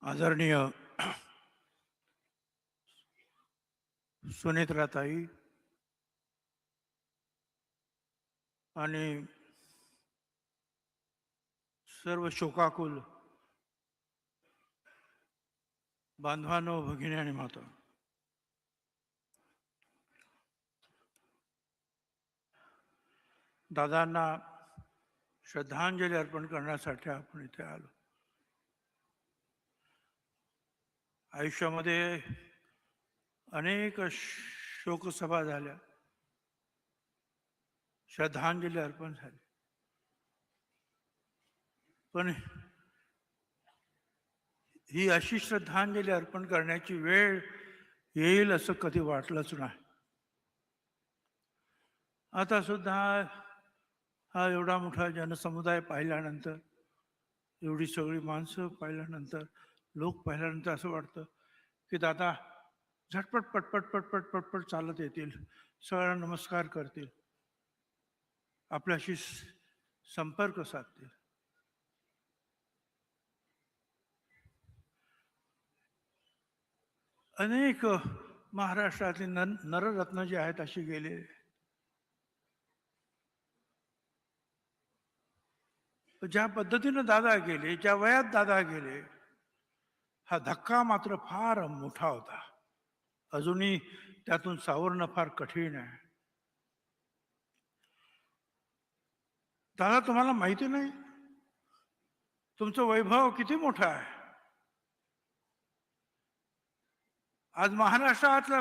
आदरणीय सुनेत्राताई आणि सर्व शोकाकुल बांधवांनो, भगिनी आणि माता, दादांना श्रद्धांजली अर्पण करण्यासाठी आपण इथे आलो. आयुष्यामध्ये अनेक शोकसभा झाल्या, श्रद्धांजली अर्पण झाली, पण ही अशी श्रद्धांजली अर्पण करण्याची वेळ येईल असं कधी वाटलंच नाही. आता सुद्धा हा एवढा मोठा जनसमुदाय पाहिल्यानंतर, एवढी सगळी माणसं पाहिल्यानंतर, लोक पाहिल्यानंतर असं वाटतं की दादा झटपट पटपट पटपट पटपट चालत येतील, सगळ्यांना नमस्कार करतील, आपल्याशी संपर्क साधतील. अनेक महाराष्ट्रातली नररत्न जे आहेत अशी गेले. ज्या पद्धतीनं दादा गेले, ज्या वयात दादा गेले, हा धक्का मात्र फार मोठा होता. अजूनही त्यातून सावरणं फार कठीण आहे. दादा, तुम्हाला माहिती नाही तुमचं वैभव किती मोठं आहे. आज महाराष्ट्रातला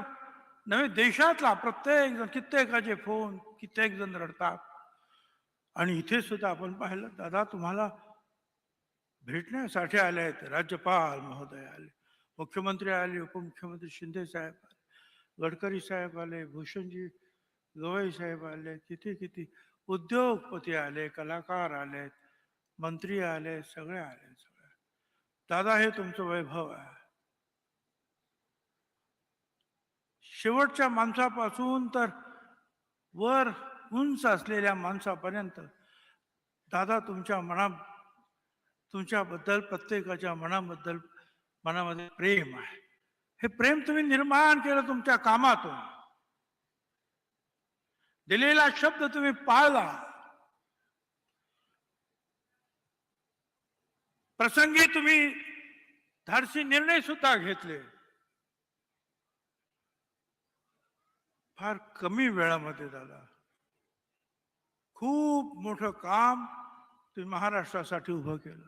नव्हे, देशातला प्रत्येक जण, कित्येकाचे फोन, कित्येक जण रडतात. आणि इथे सुद्धा आपण पाहिलं, दादा तुम्हाला भेटण्यासाठी आले आहेत. राज्यपाल महोदय आले, मुख्यमंत्री आले, उपमुख्यमंत्री शिंदे साहेब आले, गडकरी साहेब आले, भूषणजी गवई साहेब आले, किती किती उद्योगपती आले, कलाकार आले, मंत्री आले, सगळे आले. सगळे दादा, हे तुमचं वैभव आहे. शेवटच्या माणसापासून तर वर उंच असलेल्या माणसापर्यंत दादा तुमच्याबद्दल प्रत्येकाच्या मनामध्ये प्रेम आहे. हे प्रेम तुम्ही निर्माण केलं तुमच्या कामातून. दिलेला शब्द तुम्ही पाळला. प्रसंगी तुम्ही धाडसी निर्णय सुद्धा घेतले. फार कमी वेळामध्ये दादा खूप मोठं काम तुम्ही महाराष्ट्रासाठी उभं केलं.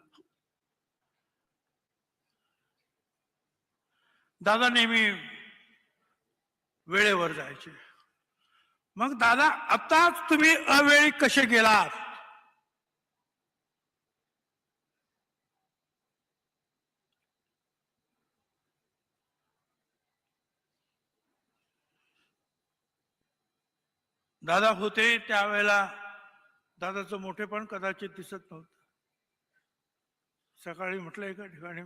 दादा नेहमी वेळेवर जायचे. मग दादा, आताच तुम्ही अवेळी कसे गेलात? दादा होते त्यावेळेला दादाचं मोठेपण कदाचित दिसत नव्हतं. सकाळी म्हटलं एका ठिकाणी,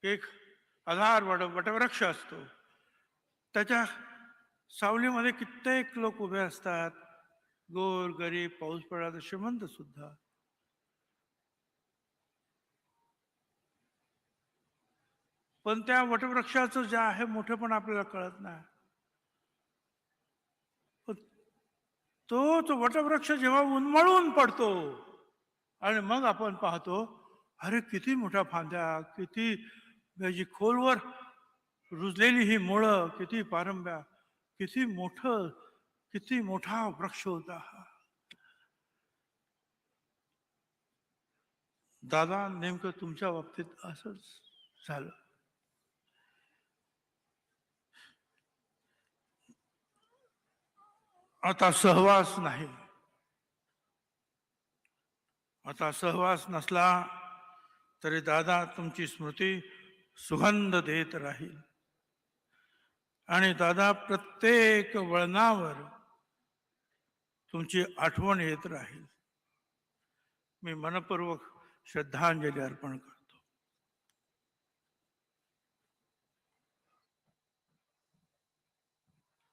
एक आधार वटवृक्ष असतो, त्याच्या सावलीमध्ये कित्येक लोक उभे असतात, गोर गरीब, पाऊस पडला तर श्रीमंत सुद्धा. पण त्या वटवृक्षाचं जे आहे मोठेपण आपल्याला कळत नाही. तोच वटवृक्ष जेव्हा उन्मळून पडतो आणि मग आपण पाहतो, अरे किती मोठ्या फांद्या, किती खोलवर रुजलेली ही मुळं, किती पारंब्या, किती मोठा वृक्ष होता हा. दादा, नेमकं तुमच्या बाबतीत असंच झालं. आता सहवास नाही. आता सहवास नसला तरी दादा तुमची स्मृती सुगंध देत राहील. आणि दादा, प्रत्येक वळणावर तुमची आठवण येत राहील. मी मनपूर्वक श्रद्धांजली अर्पण करतो.